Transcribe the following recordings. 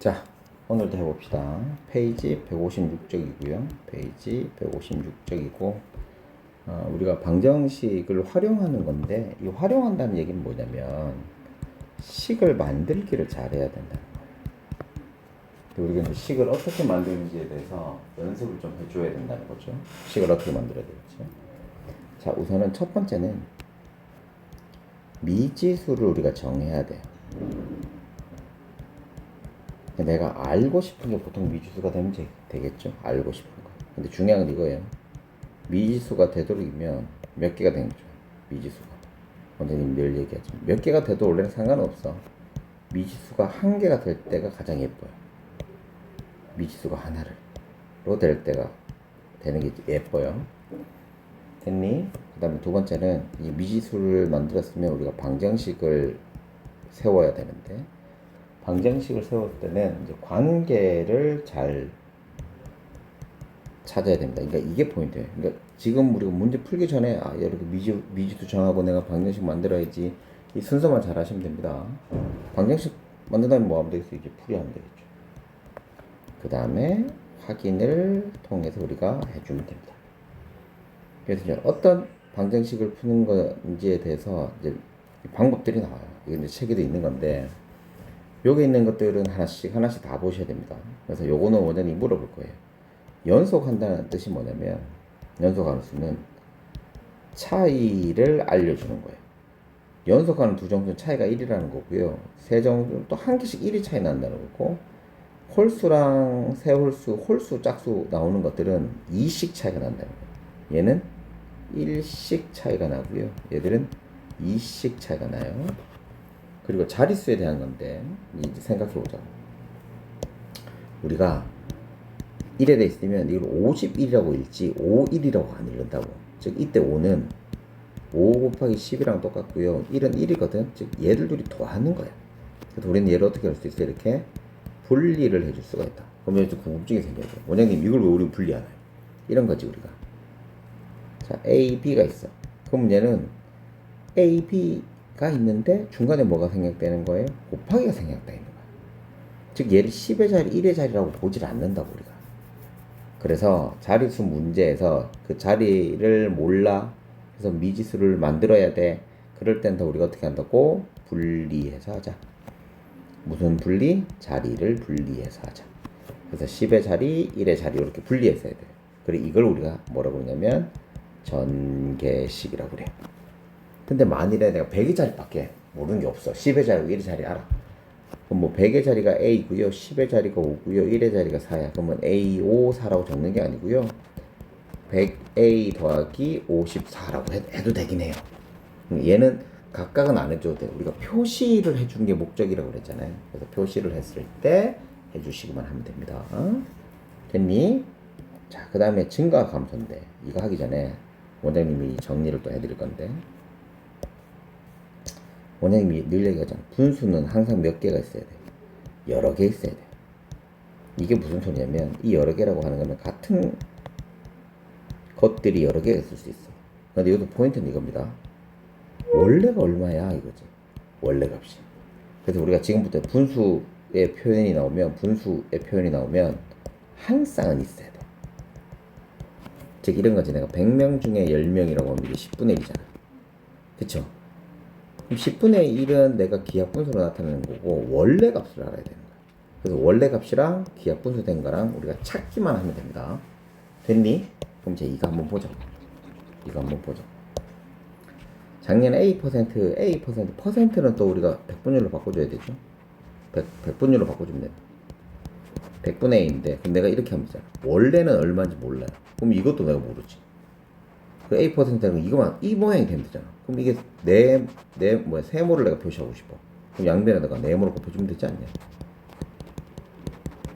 자, 오늘도 해봅시다. 페이지 156쪽이고요. 페이지 156쪽이고, 우리가 방정식을 활용하는 건데, 이 활용한다는 얘기는 뭐냐면, 식을 만들기를 잘해야 된다는 거예요. 우리가 이제 식을 어떻게 만드는지에 대해서 연습을 좀 해줘야 된다는 거죠. 식을 어떻게 만들어야 될지. 자, 우선은 첫 번째는 미지수를 우리가 정해야 돼요. 내가 알고 싶은 게 보통 미지수가 되면 되겠죠. 알고 싶은 거. 근데 중요한 건 이거예요. 미지수가 되도록이면 몇 개가 되는 거죠. 미지수가. 원장님 늘 얘기하죠. 몇 개가 돼도 원래는 상관없어. 미지수가 한 개가 될 때가 가장 예뻐요. 미지수가 하나로 될 때가 되는 게 예뻐요. 됐니? 그 다음에 두 번째는 이 미지수를 만들었으면 우리가 방정식을 세워야 되는데, 방정식을 세울 때는 이제 관계를 잘 찾아야 됩니다. 그러니까 이게 포인트예요. 그러니까 지금 우리가 문제 풀기 전에 이렇게 미지수 정하고 내가 방정식 만들어야지, 이 순서만 잘 하시면 됩니다. 방정식 만든다면 뭐 하면 되겠어요? 이제 풀이하면 되겠죠. 그 다음에 확인을 통해서 우리가 해주면 됩니다. 그래서 이제 어떤 방정식을 푸는 건지에 대해서 이제 방법들이 나와요. 이게 이제 책에도 있는 건데, 여기 있는 것들은 하나씩 다 보셔야 됩니다. 그래서 요거는 원장님이 물어볼 거예요. 연속한다는 뜻이 뭐냐면, 연속하는 수는 차이를 알려주는 거예요. 연속하는 두 정수는 차이가 1이라는 거고요. 세 정수는 또 한 개씩 1이 차이 난다는 거고, 홀수랑 세홀수, 홀수, 짝수 나오는 것들은 2씩 차이가 난다는 거예요. 얘는 1씩 차이가 나고요. 얘들은 2씩 차이가 나요. 그리고 자릿수에 대한 건데, 이제 생각해보자. 우리가 1에 대해 있으면 이걸 51이라고 읽지 51이라고 안 읽는다고. 즉 이때 5는 5 곱하기 10이랑 똑같고요. 1은 1이거든. 즉 얘들 둘이 더하는 거야. 그래서 우리는 얘를 어떻게 할 수 있어? 이렇게 분리를 해줄 수가 있다. 그러면 좀 궁금증이 생겨요. 원장님 이걸 왜 우리는 분리하나요? 이런 거지 우리가. 자, A, B가 있어. 그럼 얘는 A, B가 있는데 중간에 뭐가 생략되는 거예요? 곱하기가 생략되어 있는 거야. 즉 얘를 10의 자리, 1의 자리라고 보질 않는다고 우리가. 그래서 자릿수 문제에서 그 자리를 몰라. 그래서 미지수를 만들어야 돼. 그럴 땐 더 우리가 어떻게 한다고? 분리해서 하자. 무슨 분리? 자리를 분리해서 하자. 그래서 10의 자리, 1의 자리 이렇게 분리해서 해야 돼요. 그리고 이걸 우리가 뭐라고 그러냐면 전개식이라고 그래요. 근데 만일에 내가 100의 자리밖에 모르는 게 없어. 10의 자리고 1의 자리 알아. 그럼 뭐 100의 자리가 A고요. 10의 자리가 5고요. 1의 자리가 4야. 그러면 A, 5, 4라고 적는 게 아니고요. 100A 더하기 54라고 해도 되긴 해요. 얘는 각각은 안 해줘도 돼요. 우리가 표시를 해주는 게 목적이라고 그랬잖아요. 그래서 표시를 했을 때 해주시기만 하면 됩니다. 됐니? 자, 그 다음에 증가 감소인데, 이거 하기 전에 원장님이 정리를 또 해드릴 건데, 원장님이 늘 얘기하잖아. 분수는 항상 몇 개가 있어야 돼. 여러 개 있어야 돼. 이게 무슨 소리냐면, 이 여러 개라고 하는 거는 같은 것들이 여러 개가 있을 수 있어. 근데 이것도 포인트는 이겁니다. 원래가 얼마야 이거지. 원래 값이. 그래서 우리가 지금부터 분수의 표현이 나오면 한 쌍은 있어야 돼. 즉 이런 거지. 내가 100명 중에 10명이라고 하면 이게 10분의 1이잖아. 그쵸? 그럼 10분의 1은 내가 기하분수로 나타내는 거고, 원래 값을 알아야 되는 거야. 그래서 원래 값이랑 기하분수 된 거랑 우리가 찾기만 하면 됩니다. 됐니? 그럼 이제 이거 한번 보자. 작년 퍼센트는 또 우리가 100분율로 바꿔줘야 되죠. 100분율로 바꿔주면 돼. 100분의 A인데, 그럼 내가 이렇게 하면 되잖아. 원래는 얼마인지 몰라요. 그럼 이것도 내가 모르지. 그 A%는 이거만, 이 모양이 되면 되잖아. 그럼 이게 세모를 내가 표시하고 싶어. 그럼 양변에다가 네모로 곱해주면 되지 않냐?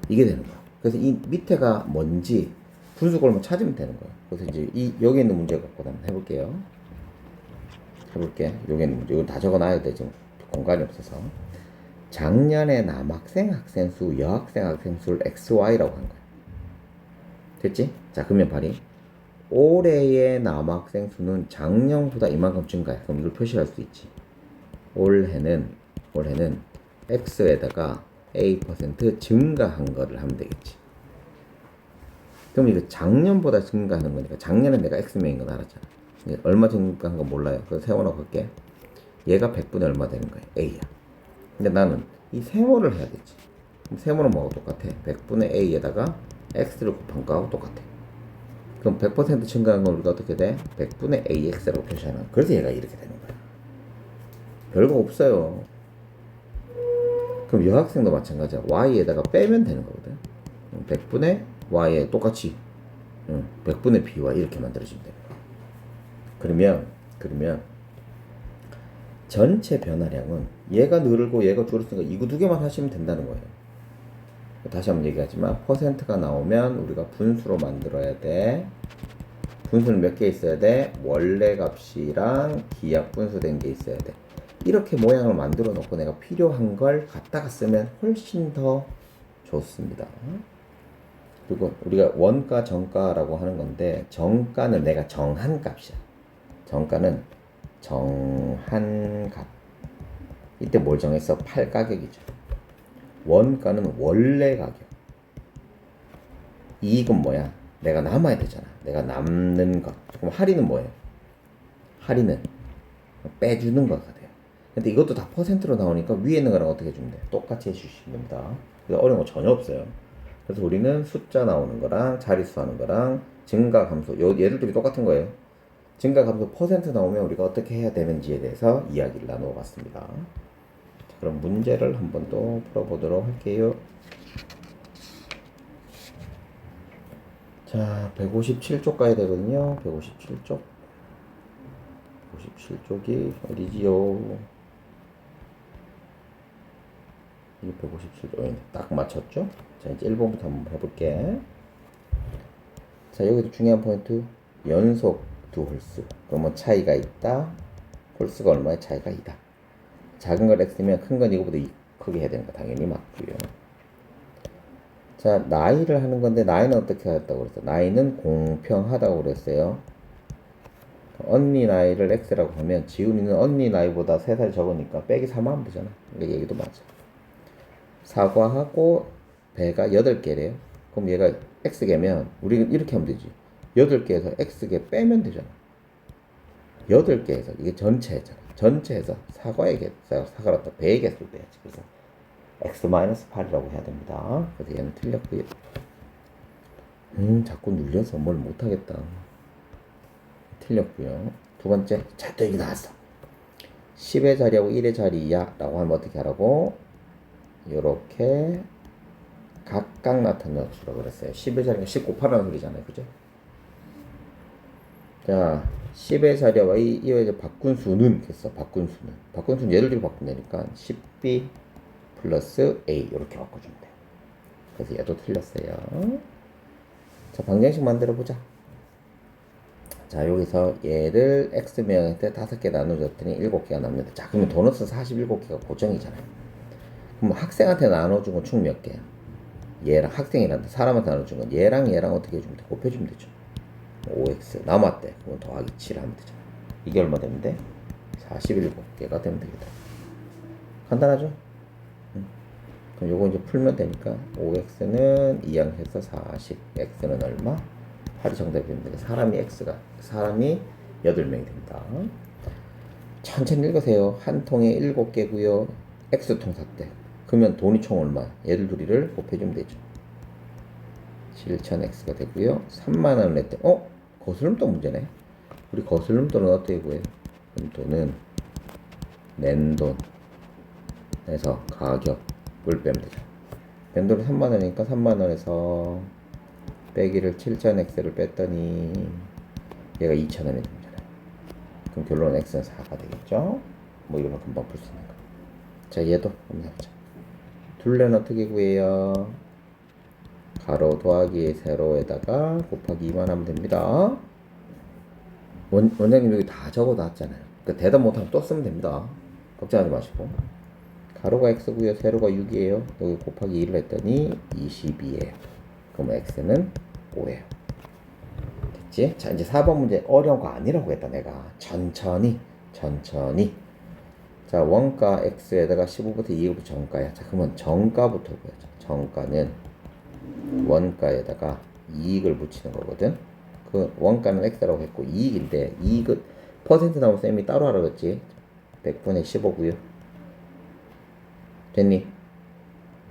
이게 되는 거야. 그래서 이 밑에가 뭔지 분수꼴만 찾으면 되는 거야. 그래서 이제 여기 있는 문제 갖고 한번 해볼게. 여기 있는 문제. 이건 다 적어놔야 돼. 지금 공간이 없어서. 작년에 남학생, 학생 수, 여학생, 학생 수를 XY라고 한 거야. 됐지? 자, 그러면 발이. 올해의 남학생 수는 작년보다 이만큼 증가해. 그럼 이걸 표시할 수 있지. 올해는 X에다가 A% 증가한 거를 하면 되겠지. 그럼 이거 작년보다 증가하는 거니까 작년에 내가 X명인 건 알았잖아. 이제 얼마 증가한 건 몰라요. 그래서 세워놓고 갈게. 얘가 100분의 얼마 되는 거야. A야. 근데 나는 이 세모를 해야 되지. 그럼 세모는 뭐하고 똑같아? 100분의 A에다가 X를 곱한 거하고 똑같아. 그럼 100% 증가한 건 우리가 어떻게 돼? 100분의 AX라고 표시하는 거야. 그래서 얘가 이렇게 되는 거야. 별거 없어요. 그럼 여학생도 마찬가지야. Y에다가 빼면 되는 거거든. 100분의 Y에 똑같이 100분의 BY 이렇게 만들어지면 되는 거야. 그러면 전체 변화량은 얘가 늘고 얘가 줄었으니까 이거 두 개만 하시면 된다는 거예요. 다시 한번 얘기하지만 퍼센트가 나오면 우리가 분수로 만들어야 돼. 분수는 몇 개 있어야 돼? 원래 값이랑 기하 분수된 게 있어야 돼. 이렇게 모양을 만들어 놓고 내가 필요한 걸 갖다가 쓰면 훨씬 더 좋습니다. 그리고 우리가 원가 정가라고 하는 건데 정가는 내가 정한 값이야. 정가는 정한 값. 이때 뭘 정했어? 팔 가격이죠. 원가는 원래 가격. 이익은 뭐야? 내가 남아야 되잖아. 내가 남는 것. 그럼 할인은 뭐예요? 할인은 빼주는 거가 돼요. 근데 이것도 다 퍼센트로 나오니까 위에 있는 거랑 어떻게 해주면 돼? 똑같이 해주시면 됩니다. 그래서 어려운 거 전혀 없어요. 그래서 우리는 숫자 나오는 거랑 자릿수 하는 거랑 증가 감소, 얘들끼리 똑같은 거예요. 증가 감소 퍼센트 나오면 우리가 어떻게 해야 되는지에 대해서 이야기를 나누어 봤습니다. 자, 그럼 문제를 한번 또 풀어보도록 할게요. 자, 157쪽 가야 되거든요. 157쪽. 157쪽이 어디지요? 이게 157쪽. 딱 맞췄죠? 자, 이제 1번부터 한번 해볼게. 자, 여기도 중요한 포인트. 연속 두 홀수. 그러면 차이가 있다. 홀수가 얼마의 차이가 있다. 작은 걸 X면 큰 건 이거보다 크게 해야 되는 거 당연히 맞고요. 자, 나이를 하는 건데 나이는 어떻게 하였다고 그랬어? 나이는 공평하다고 그랬어요. 언니 나이를 X라고 하면 지훈이는 언니 나이보다 3살 적으니까 빼기 3 하면 되잖아. 그러니까 얘기도 맞아. 사과하고 배가 8개래요. 그럼 얘가 X개면 우리는 이렇게 하면 되지. 8개에서 X개 빼면 되잖아. 8개에서 이게 전체잖아. 전체에서 사과의 개, 사과를 또 배의 개수를 빼야지. 그래서 X-8이라고 해야 됩니다. 그래서 얘는 틀렸고요. 자꾸 눌려서 뭘 못하겠다. 틀렸고요. 두 번째, 자, 또 이게 나왔어. 10의 자리하고 1의 자리야 라고 하면 어떻게 하라고? 요렇게 각각 나타내는 수라고 그랬어요. 10의 자리가 10 곱하라는 소리잖아요. 그죠? 자, 10의 자리와 이어져 바꾼 수는 했어. 바꾼 수는 예를 들어 바꾼다니까 10b 플러스 a 이렇게 바꿔주면 돼요. 그래서 얘도 틀렸어요. 자, 방정식 만들어 보자. 자, 여기서 얘를 x명한테 5개 나눠줬더니 7개가 남는다. 자, 그러면 도너스 47개가 고정이잖아요. 그럼 학생한테 나눠준 건 총 몇 개야? 얘랑 학생이란다. 사람한테 나눠준 건 얘랑 어떻게 해주면 돼? 곱해주면 되죠. 5x 남았대. 그럼 더하기 7 하면 되잖아. 이게 얼마 되면 돼? 47개가 되면 되겠다. 간단하죠? 그럼 요거 이제 풀면 되니까 5x는 2항해서 40, x는 얼마? 8이 정답이 됩니다. 사람이 8명이 됩니다. 천천히 읽으세요. 한 통에 7개고요. x통 샀대. 그러면 돈이 총 얼마? 얘들 둘이를 곱해주면 되죠. 7,000x가 되고요. 3만원을 냈대. 거슬림돈 문제네. 우리 거슬림돈은 어떻게 구해요? 돈은 낸 돈에서 가격을 빼면 되죠. 낸 돈이 3만원이니까 3만원에서 빼기를 7,000x를 뺐더니 얘가 2,000원이 됩니다. 그럼 결론은 x는 4가 되겠죠? 뭐 이런 거 금방 풀 수 있는 거. 자, 얘도 한번 해보자. 둘레는 어떻게 구해요? 가로 더하기 세로에다가 곱하기 2만 하면 됩니다. 원장님 여기 다 적어놨잖아요. 그러니까 대답 못하면 또 쓰면 됩니다. 걱정하지 마시고. 가로가 x고요. 세로가 6이에요. 여기 곱하기 1을 했더니 22예요. 그럼 x는 5예요. 됐지? 자, 이제 4번 문제 어려운 거 아니라고 했다 내가. 천천히. 자, 원가 x에다가 15부터 2가 정가야. 자, 그러면 정가부터 보여줘. 정가는 원가에다가 이익을 붙이는 거거든. 그 원가는 x라고 했고 이익인데 이익은 퍼센트 나오면 쌤이 따로 하라 그랬지. 100분의 15고요. 됐니?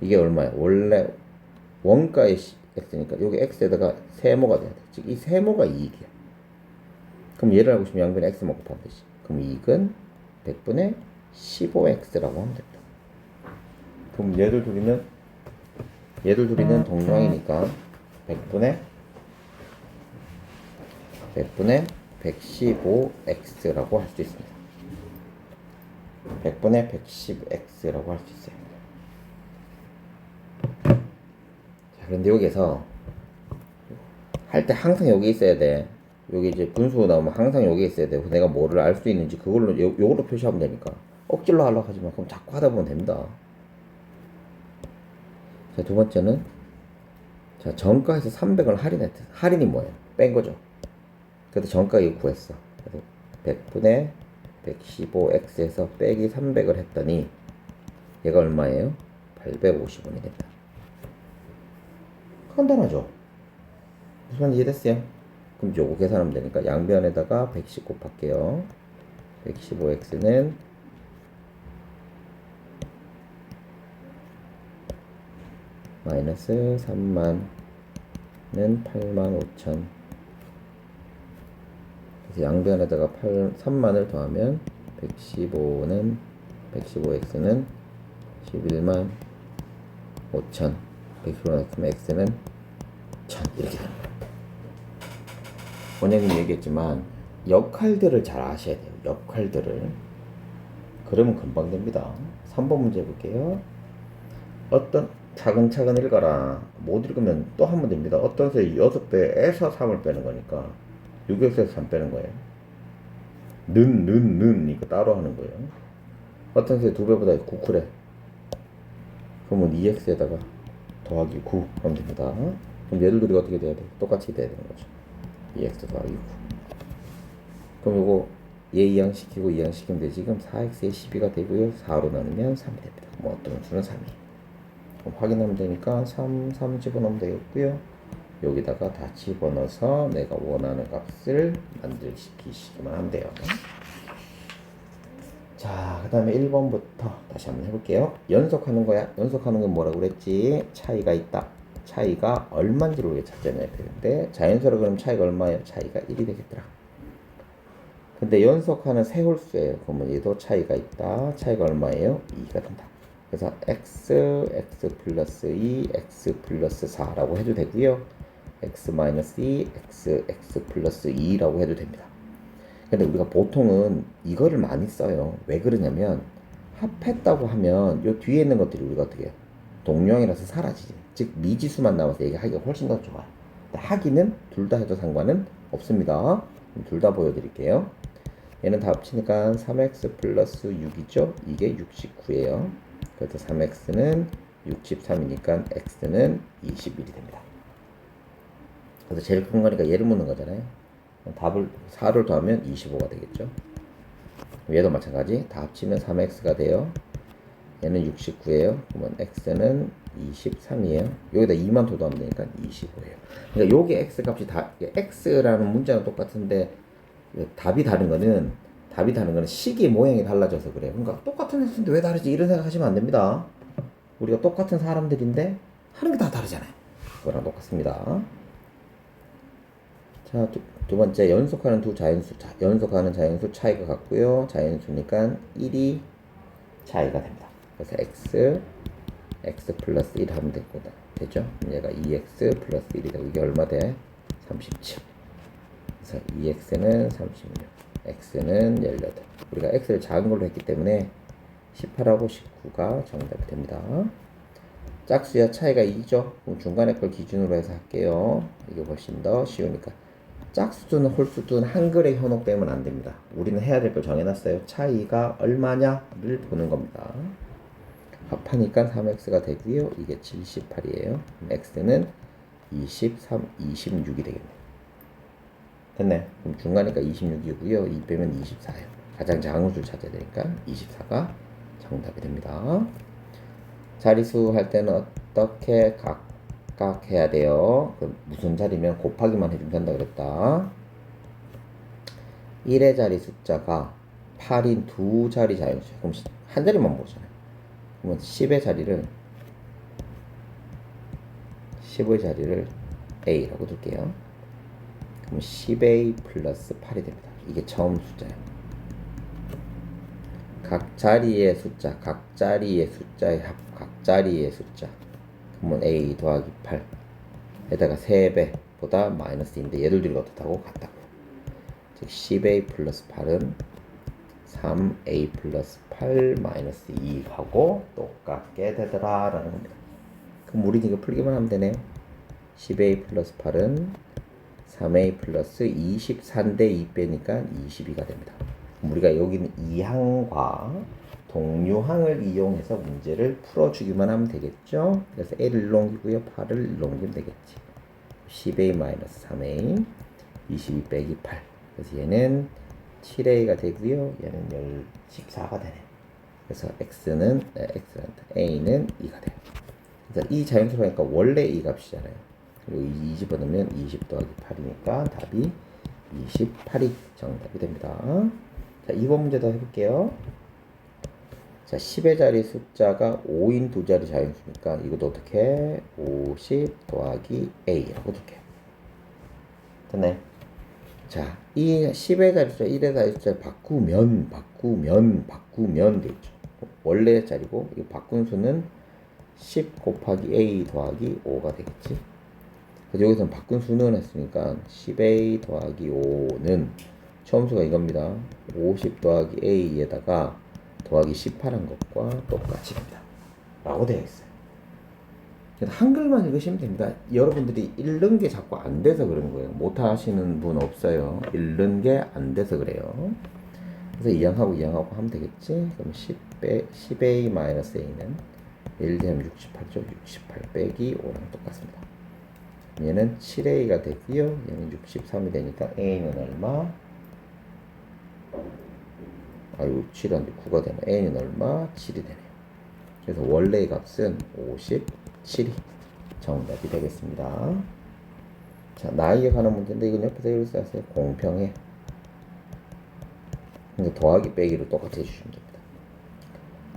이게 얼마야? 원래 원가의 x니까 여기 x에다가 세모가 돼야 돼. 즉 이 세모가 이익이야. 그럼 얘를 알고 싶으면 양변에 x만 곱하면 되지. 그럼 이익은 100분의 15x라고 하면 된다. 그럼 얘들 둘이는 동량이니까 100분의 115x라고 할 수 있습니다. 100분의 110x라고 할 수 있어요. 자, 그런데 여기서 할 때 항상 여기 있어야 돼. 여기 이제 분수 나오면 항상 여기 있어야 돼. 내가 뭐를 알 수 있는지 그걸로 요걸로 표시하면 되니까 억지로 하려고 하지 마. 그럼 자꾸 하다 보면 됩니다. 자, 두 번째는 자, 정가에서 300을 할인했대. 할인이 뭐예요? 뺀 거죠. 그래서 정가 이거 구했어. 그래서 100분의 115x에서 빼기 300을 했더니 얘가 얼마예요? 850원이 됩니다. 간단하죠? 무슨 말인지 이해됐어요? 그럼 요거 계산하면 되니까 양변에다가 110 곱할게요. 115x는 마이너스 3만은 85,000. 그래서 양변에다가 3만을 더하면 115x는 11만 5천. 115x는 x는 1000 이렇게 됩니다. 원장님이 얘기했지만 역할들을 잘 아셔야 돼요. 역할들을. 그러면 금방 됩니다. 3번 문제 볼게요. 어떤 차근차근 읽어라. 못 읽으면 또 하면 됩니다. 어떤 새 6배에서 3을 빼는 거니까 6x에서 3 빼는 거예요. 이거 따로 하는 거예요. 어떤 새 2배보다 9쿨해. 그러면 2x에다가 더하기 9 하면 됩니다. 그럼 얘들 둘이 어떻게 돼야 돼? 똑같이 돼야 되는 거죠. 2x 더하기 9. 그럼 요거 얘 이항시키고 이항시키면 되지. 지금 4x에 12가 되고요. 4로 나누면 3이 됩니다. 뭐 어떤 수는 3이. 그럼 확인하면 되니까 3 집어넣으면 되겠고요. 여기다가 다 집어넣어서 내가 원하는 값을 만들시키시기만 하면 돼요. 자, 그 다음에 1번부터 다시 한번 해볼게요. 연속하는 거야. 연속하는 건 뭐라고 그랬지? 차이가 있다. 차이가 얼마인지를 우리가 찾아내야 되는데 자연수로 그러면 차이가 얼마예요? 차이가 1이 되겠더라. 근데 연속하는 세 홀수예요. 그러면 얘도 차이가 있다. 차이가 얼마예요? 2가 된다. 그래서 x 플러스 2, x 플러스 4라고 해도 되고요. x 마이너스 2, x 플러스 2라고 해도 됩니다. 근데 우리가 보통은 이거를 많이 써요. 왜 그러냐면 합했다고 하면 요 뒤에 있는 것들이 우리가 어떻게 해요? 동령이라서 사라지지. 즉 미지수만 남아서 얘기하기가 훨씬 더 좋아요. 하기는 둘 다 해도 상관은 없습니다. 둘 다 보여드릴게요. 얘는 다 합치니까 3x 플러스 6이죠. 이게 69예요. 그래서 3x는 63이니까 x는 21이 됩니다. 그래서 제일 큰 거니까 얘를 묻는 거잖아요. 답을 4를 더하면 25가 되겠죠. 얘도 마찬가지. 다 합치면 3x가 돼요. 얘는 69예요. 그러면 x는 23이에요. 여기다 2만 더 더하면 되니까 25예요. 그러니까 요게 x 값이 다 x라는 문자는 똑같은데 답이 다른 거는 식의 모양이 달라져서 그래요. 그러니까 똑같은 횟수인데 왜 다르지? 이런 생각하시면 안 됩니다. 우리가 똑같은 사람들인데 하는 게 다 다르잖아요. 그거랑 똑같습니다. 자, 두 번째 연속하는 두 자연수. 연속하는 자연수 차이가 같고요. 자연수니까 1이 차이가 됩니다. 그래서 x 플러스 1 하면 되죠. 얘가 2x 플러스 1이 되고 이게 얼마 돼? 37. 그래서 2x는 36, x는 18. 우리가 x를 작은 걸로 했기 때문에 18하고 19가 정답이 됩니다. 짝수야 차이가 2죠. 그럼 중간에 걸 기준으로 해서 할게요. 이게 훨씬 더 쉬우니까. 짝수든 홀수든 한글에 현혹되면 안 됩니다. 우리는 해야 될 걸 정해놨어요. 차이가 얼마냐를 보는 겁니다. 합하니까 3x가 되고요. 이게 78이에요. x는 26이 되겠네요. 됐네. 그럼 중간이니까 26이고요. 2 빼면 24예요. 가장 작은 수를 찾아야 되니까 24가 정답이 됩니다. 자리수 할 때는 어떻게 각각 해야 돼요? 무슨 자리면 곱하기만 해주면 된다 그랬다. 1의 자리 숫자가 8인 두 자리 자연수. 그럼 한 자리만 보잖아요. 그러면 10의 자리를 A라고 둘게요. 그럼 10A 플러스 8이 됩니다. 이게 처음 숫자예요. 각 자리의 숫자, 각 자리의 숫자의 합, 각 자리의 숫자. 그러면 A 더하기 8 에다가 3배보다 마이너스인데 얘들 둘이 어떻다고? 같다고요. 즉 10A 플러스 8은 3A 플러스 8 마이너스 2하고 똑같게 되더라 라는 겁니다. 그럼 우리 이거 풀기만 하면 되네요. 10A 플러스 8은 3A 플러스 24인데 2 빼니까 22가 됩니다. 그럼 우리가 여기는 2항과 동류항을 이용해서 문제를 풀어주기만 하면 되겠죠. 그래서 A를 넘기고요. 8을 넘기면 되겠지. 10A 마이너스 3A 22 빼기 8. 그래서 얘는 7A가 되고요. 얘는 14가 되네요. 그래서 A는 2가 돼요. 그래서 이 자연수라니까 원래 이 값이잖아요. 그리고 2 집어넣으면 20 더하기 8이니까 답이 28이 정답이 됩니다. 자, 2번 문제도 해볼게요. 자, 10의 자리 숫자가 5인 두 자리 자연수니까 이것도 어떻게 50 더하기 A라고 둘게요. 됐네. 자, 이 10의 자리 숫자, 1의 자리 숫자 바꾸면 돼 있죠. 원래 자리고 이 바꾼 수는 10 곱하기 A 더하기 5가 되겠지. 그래서 여기서는 바꾼 수는 했으니까 10A 더하기 5는 처음 수가 이겁니다. 50 더하기 A에다가 더하기 18한 것과 똑같이 됩니다. 라고 되어 있어요. 한글만 읽으시면 됩니다. 여러분들이 읽는 게 자꾸 안 돼서 그런 거예요. 못 하시는 분 없어요. 읽는 게 안 돼서 그래요. 그래서 이항하고 하면 되겠지. 그럼 10A 마이너스 A는 1 되면 68죠. 68 빼기 5랑 똑같습니다. 얘는 7A가 되고요. 얘는 63이 되니까 A는 얼마? 아이고 7은 9가 되면 A는 얼마? 7이 되네요. 그래서 원래의 값은 57이 정답이 되겠습니다. 자, 나이에 관한 문제인데 이건 옆에서 이렇게 써서 공평해. 그래서 더하기 빼기로 똑같이 해주시면 됩니다.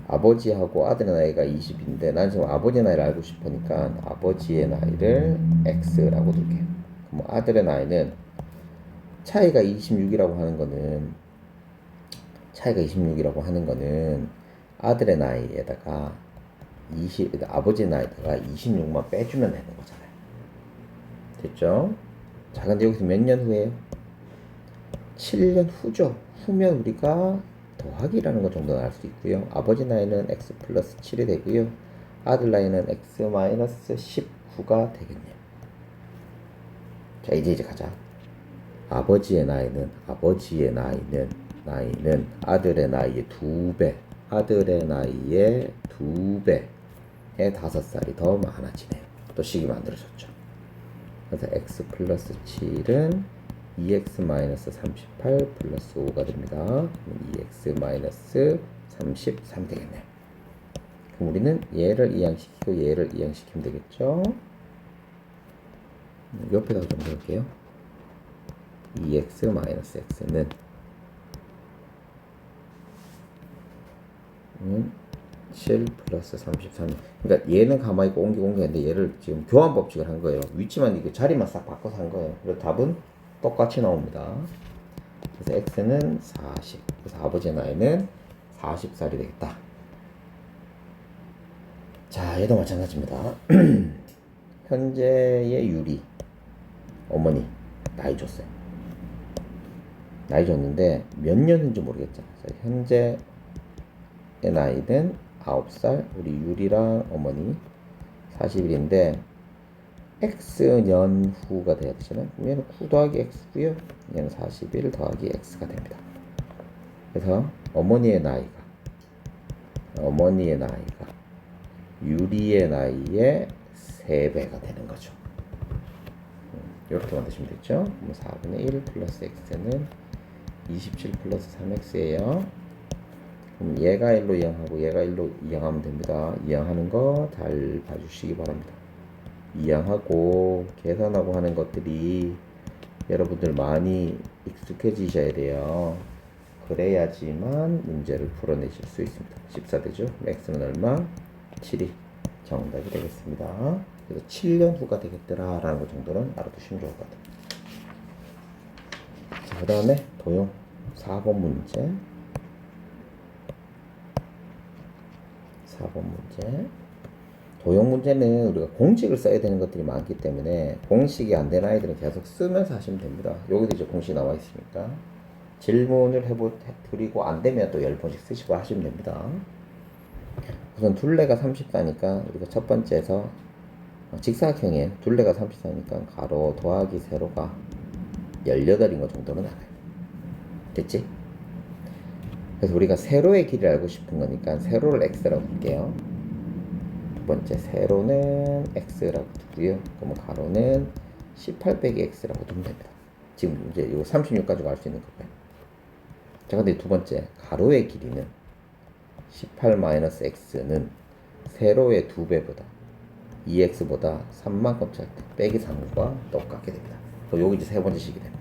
아버지하고 아들의 나이가 20인데 난 지금 아버지 나이를 알고 싶으니까 아버지의 나이를 X라고 둘게요. 그럼 아들의 나이는 차이가 26이라고 하는 거는 아들의 나이에다가 아버지의 나이에다가 26만 빼주면 되는 거잖아요. 됐죠? 자, 근데 여기서 몇 년 후에요? 7년 후죠. 후면 우리가 더하기라는 것 정도는 알 수 있고요. 아버지 나이는 X 플러스 7이 되고요. 아들 나이는 X 마이너스 19가 되겠네요. 자, 이제 가자. 아버지의 나이는 아들의 나이의 2배, 아들의 나이의 2배의 5살이 더 많아지네요. 또 식이 만들어졌죠. 그래서 X 플러스 7은 2x 마이너스 38 플러스 5가 됩니다. 그럼 2x 마이너스 33 되겠네요. 그럼 우리는 얘를 이항시키고 얘를 이항시키면 되겠죠. 옆에다가 좀 볼게요. 2x 마이너스 x는 7 플러스 33. 그러니까 얘는 가만히 있고 옮기는데 얘를 지금 교환 법칙을 한 거예요. 위치만 이게 자리만 싹 바꿔서 한 거예요. 그래서 답은 똑같이 나옵니다. 그래서 x는 40. 그래서 아버지의 나이는 40살이 되겠다. 자, 얘도 마찬가지입니다. 현재의 유리 어머니 나이 줬어요. 나이 줬는데 몇 년인지 모르겠죠. 그래서 현재의 나이는 9살. 우리 유리랑 어머니 40일인데 X년 후가 돼야 되잖아요. 그럼 얘는 9 더하기 X고요. 얘는 41 더하기 X가 됩니다. 그래서 어머니의 나이가 유리의 나이의 3배가 되는 거죠. 이렇게 만드시면 되죠. 그럼 4분의 1 플러스 X는 27 플러스 3x예요. 그럼 얘가 1로 이항하고 얘가 1로 이항하면 됩니다. 이항하는 거 잘 봐주시기 바랍니다. 이항하고 계산하고 하는 것들이 여러분들 많이 익숙해지셔야 돼요. 그래야지만 문제를 풀어내실 수 있습니다. 14되죠? x는 얼마? 7이 정답이 되겠습니다. 그래서 7년 후가 되겠더라 라는 것 정도는 알아두시면 좋을 것 같아요. 자, 그 다음에 도형 4번 문제. 4번 문제. 도형 문제는 우리가 공식을 써야 되는 것들이 많기 때문에 공식이 안 되는 아이들은 계속 쓰면서 하시면 됩니다. 여기도 이제 공식 나와 있으니까 질문을 드리고 안 되면 또 10번씩 쓰시고 하시면 됩니다. 우선 둘레가 34니까 우리가 첫 번째에서 직사각형이에요. 둘레가 34니까 가로 더하기 세로가 18인 것 정도는 알아요. 됐지? 그래서 우리가 세로의 길이를 알고 싶은 거니까 세로를 x라고 할게요. 두 번째 세로는 x라고 두고요. 그러면 가로는 18 빼기 x라고 두면 됩니다. 지금 이제 이거 36 가지고 알 수 있는 거고요. 자, 근데 두 번째 가로의 길이는 18-x는 세로의 2배보다 2x보다 3만큼 찰 때 빼기 3과 똑같게 됩니다. 그럼 요거 이제 세 번째 식이 됩니다.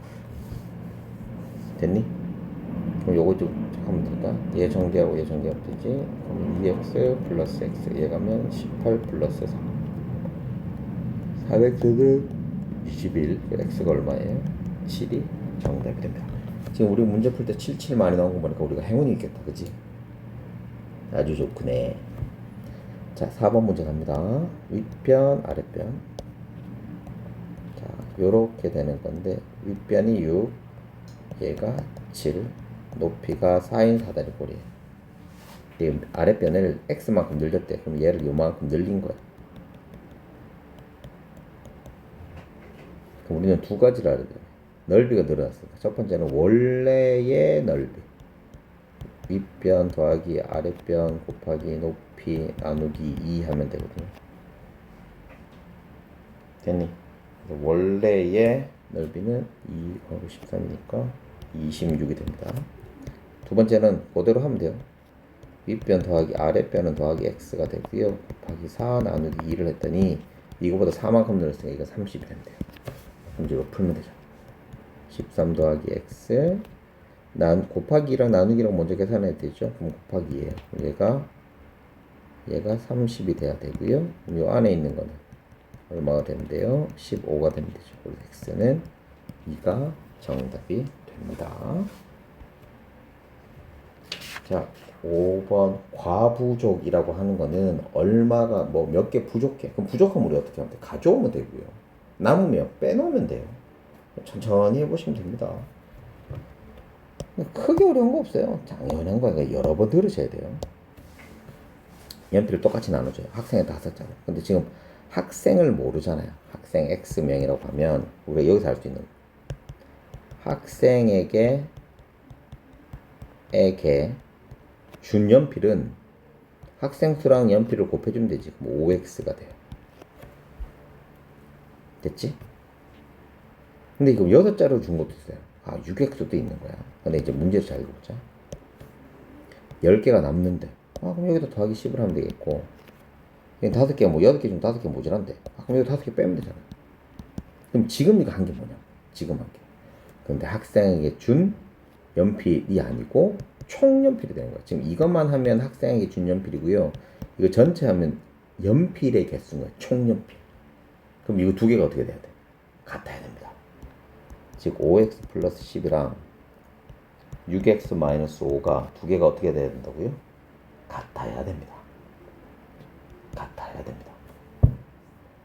됐니? 그럼 요거 좀 하면 될까? 얘 정리하고 얘 정리하면 되지. 그럼 2x 플러스 x 얘 가면 18 플러스 3 4x는 21 x가 얼마예요? 7이 정답이 됩니다. 지금 우리 문제 풀 때 77 많이 나온 거 보니까 우리가 행운이 있겠다. 그치? 아주 좋구네. 자, 4번 문제 갑니다. 윗변, 아랫변. 자, 요렇게 되는 건데, 윗변이 6, 얘가 7, 높이가 4인 사다리꼴이에요. 지금 아랫변을 x만큼 늘렸대. 그럼 얘를 요만큼 늘린 거야. 그럼 우리는 두 가지를 알아야 돼요. 넓이가 늘어났으니까. 첫 번째는 원래의 넓이. 윗변 더하기 아랫변 곱하기 높이 나누기 2 하면 되거든요. 됐니? 그래서 원래의 넓이는 2하고 13이니까 26이 됩니다. 두 번째는 그대로 하면 돼요. 윗변 더하기 아랫변은 더하기 x가 되고요. 곱하기 4 나누기 2를 했더니 이거보다 4만큼 늘었으니까 이거 30이 됩니다. 그럼 이거 풀면 되죠. 13 더하기 x 곱하기랑 나누기랑 먼저 계산해야 되죠. 그럼 곱하기예요. 얘가 30이 돼야 되고요. 그럼 요 안에 있는 거는 얼마가 되면 돼요? 15가 되면 되죠. 그래서 x는 2가 정답이 됩니다. 자, 5번 과부족이라고 하는 거는 얼마가 뭐 몇 개 부족해. 그럼 부족하면 우리 어떻게 하면 돼? 가져오면 되고요. 남으면 빼놓으면 돼요. 천천히 해보시면 됩니다. 크게 어려운 거 없어요. 당연한 거니까 여러 번 들으셔야 돼요. 연필을 똑같이 나눠줘요. 학생한테 다 썼잖아요. 근데 지금 학생을 모르잖아요. 학생 X명이라고 하면 우리가 여기서 알 수 있는 학생에게 준 연필은 학생 수랑 연필을 곱해주면 되지. 그럼 5X가 돼요. 됐지? 근데 이거 6자로 준 것도 있어요. 6X도 있는 거야. 근데 이제 문제를 잘 읽어보자. 10개가 남는데, 그럼 여기다 더하기 10을 하면 되겠고, 5개, 뭐 8개 중 5개 모자란데, 그럼 여기 5개 빼면 되잖아. 그럼 지금 이거 한 게 뭐냐? 지금 한 게. 근데 학생에게 준 연필이 아니고, 총 연필이 되는 거야. 지금 이것만 하면 학생에게 준 연필이고요. 이거 전체 하면 연필의 개수인 거야. 총 연필. 그럼 이거 두 개가 어떻게 돼야 돼? 같아야 됩니다. 즉 5x 플러스 10이랑 6x 마이너스 5가 두 개가 어떻게 돼야 된다고요? 같아야 됩니다. 같아야 됩니다.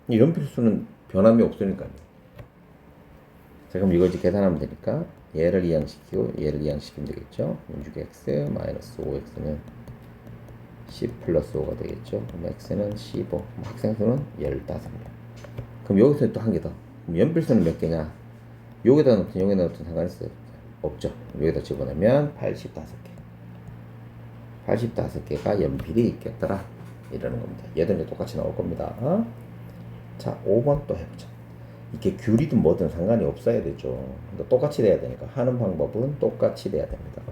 이 연필수는 변함이 없으니까요. 자, 그럼 이걸 이제 계산하면 되니까 얘를 이항시키고 얘를 이항시키면 되겠죠. 6x 마이너스 5x는 10 플러스 5가 되겠죠. 그럼 x는 15. 학생 수는 15입니다. 그럼 여기서 또 한 개 더. 그럼 연필수는 몇 개냐? 여기다 넣든 여기다 넣든 상관있어요? 없죠. 여기다 집어넣으면 85개. 85개가 연필이 있겠더라. 이러는 겁니다. 얘도 이제 똑같이 나올 겁니다. 자, 5번 또 해보자. 이게 귤이든 뭐든 상관이 없어야 되죠. 그러니까 똑같이 돼야 되니까 하는 방법은 똑같이 돼야 됩니다.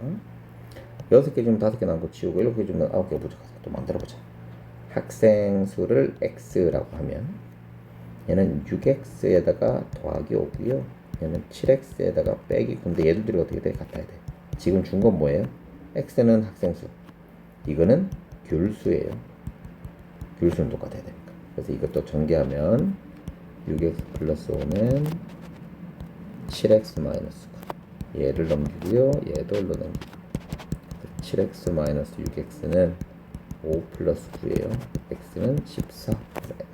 6개 주면 5개 남은 거 치우고 7개 주면 9개 부족해서 또 만들어보자. 학생 수를 x라고 하면 얘는 6x에다가 더하기 5고요. 얘는 7x에다가 빼기 9인데 얘들들이 어떻게 돼? 같아야 돼. 지금 준 건 뭐예요? x는 학생 수, 이거는 귤수예요. 귤수는 똑같아야 됩니다. 그래서 이것도 전개하면 6x 플러스 5는 7x 마이너스 9. 얘를 넘기고요. 얘도 일로 넘기고. 7x 마이너스 6x는 5 플러스 9예요. x는 14.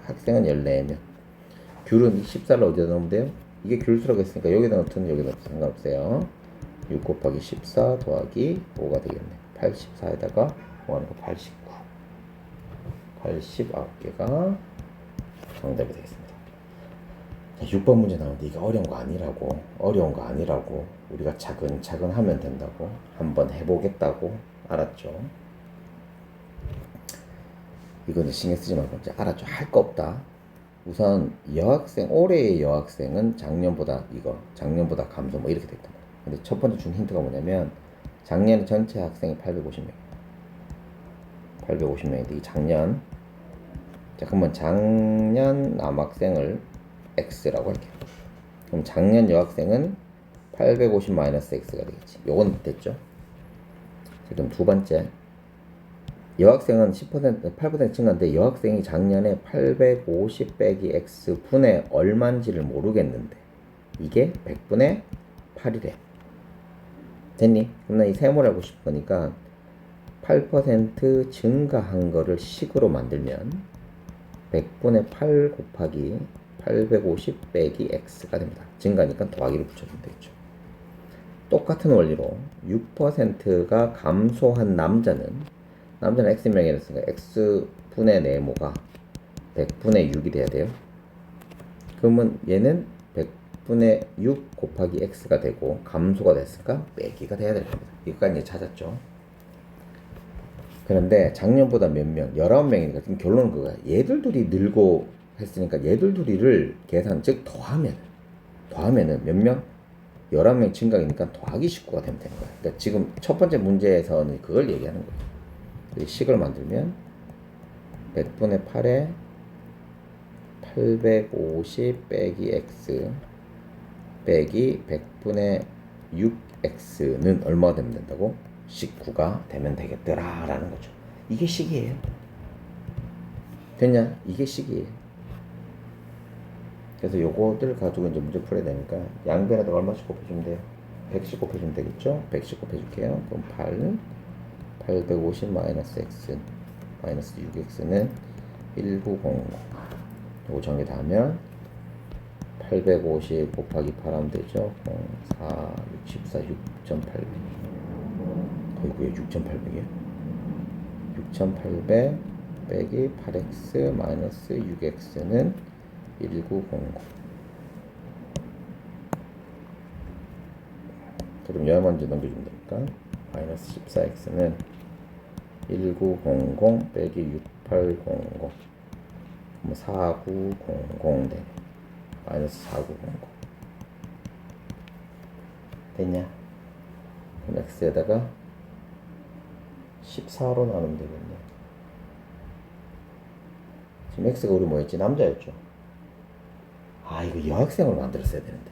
학생은 14면 귤은 14를 어디다 넣으면 돼요? 이게 귤수라고 했으니까 여기다 넣든 여기다 넣든 상관없어요. 6 곱하기 14 더하기 5가 되겠네. 84에다가 뭐하는 거 89. 89개가 정답이 되겠습니다. 자, 6번 문제 나오는데 이게 어려운 거 아니라고 우리가 차근차근 하면 된다고 한번 해보겠다고 알았죠? 이거는 신경 쓰지 말고 이제 알았죠? 할 거 없다. 우선 올해의 여학생은 작년보다 감소 뭐 이렇게 됐단 말이야. 근데 첫 번째 준 힌트가 뭐냐면 작년 전체 학생이 850명. 850명인데 이 작년, 자 그러면 작년 남학생을 x라고 할게요. 그럼 작년 여학생은 850 마이너스 x가 되겠지. 요건 됐죠? 그럼 두 번째, 여학생은 8% 증가인데 여학생이 작년에 850 빼기 x 분의 얼마인지를 모르겠는데 이게 100분의 8이래. 됐니? 그럼 나 이 세모를 하고 싶으니까 8% 증가한 거를 식으로 만들면 100분의 8 곱하기 850 빼기 x가 됩니다. 증가니까 더하기를 붙여주면 되겠죠. 똑같은 원리로 6%가 감소한 남자는 x명이랬으니까 x분의 네모가 100분의 6이 돼야 돼요. 그러면 얘는 100분의 6 곱하기 x가 되고 감소가 됐으니까 빼기가 돼야 될 겁니다. 여기까지 찾았죠. 그런데 작년보다 몇 명? 19명이니까 지금 결론은 그거야. 얘들 둘이 늘고 했으니까 얘들 둘이를 계산, 즉 더하면은 몇 명? 11명 증가이니까 더하기 19가 되면 되는 거야. 그러니까 지금 첫 번째 문제에서는 그걸 얘기하는 거예요. 식을 만들면 100분의 8에 850 빼기 x 빼기 100분의 6x는 얼마가 되면 된다고? 19가 되면 되겠더라 라는 거죠. 이게 식이에요. 됐냐? 이게 식이에요. 그래서 요거들 가지고 이제 문제 풀어야 되니까 양변에다 얼마씩 곱해주면 돼요? 100씩 곱해주면 되겠죠? 100씩 곱해줄게요. 그럼 850 마이너스 x 마이너스 6x는 1900. 요거 정리 다 하면 850 곱하기 8 하면 되죠? 4, 64, 6,800. 거의 6,800이에요. 6,800 빼기 8x 마이너스 6x는 1900. 그럼 열 먼저 넘겨주면 되니까 마이너스 14x는 1900 빼기 6800. 그럼 4900 되네. 마이너스 4900 됐냐? 그럼 x에다가 14로 나누면 되겠네. 지금 x가 우리 뭐였지? 남자였죠. 이거 여학생으로 만들었어야 되는데.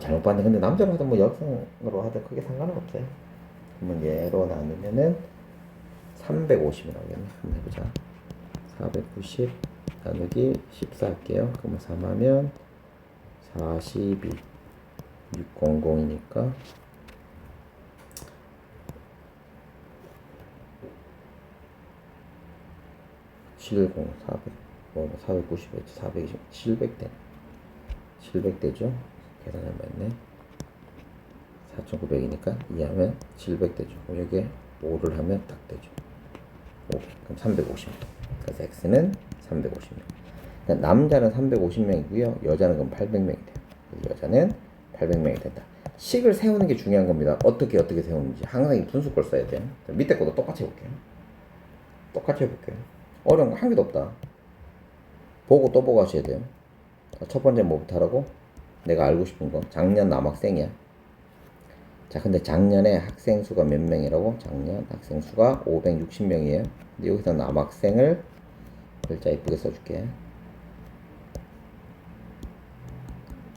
잘못 봤네. 근데 남자로 하든 뭐 여학생으로 하든 크게 상관은 없어요. 그러면 얘로 나누면은 350이 나오겠네. 한번 해보자. 490 나누기 14 할게요. 그러면 3하면 42 600이니까 70 400 490 420 700대 700대죠. 계산 잘못했네. 4900이니까 2하면 700대죠. 여기에 5를 하면 딱 되죠. 500. 그럼 350명. 그래서 x는 350명. 그러니까 남자는 350명이고요. 여자는 그럼 800명이 돼요. 그래서 여자는 800명이 된다. 식을 세우는 게 중요한 겁니다. 어떻게 세우는지. 항상 이 분수꼴 써야 돼요. 밑에 것도 똑같이 해볼게요. 어려운 거 한 개도 없다. 보고 또 보고 하셔야 돼요. 자, 첫 번째 뭐부터 하라고? 내가 알고 싶은 거. 작년 남학생이야. 자, 근데 작년에 학생 수가 몇 명이라고? 작년 학생 수가 560명이에요. 근데 여기서 남학생을 글자 이쁘게 써줄게.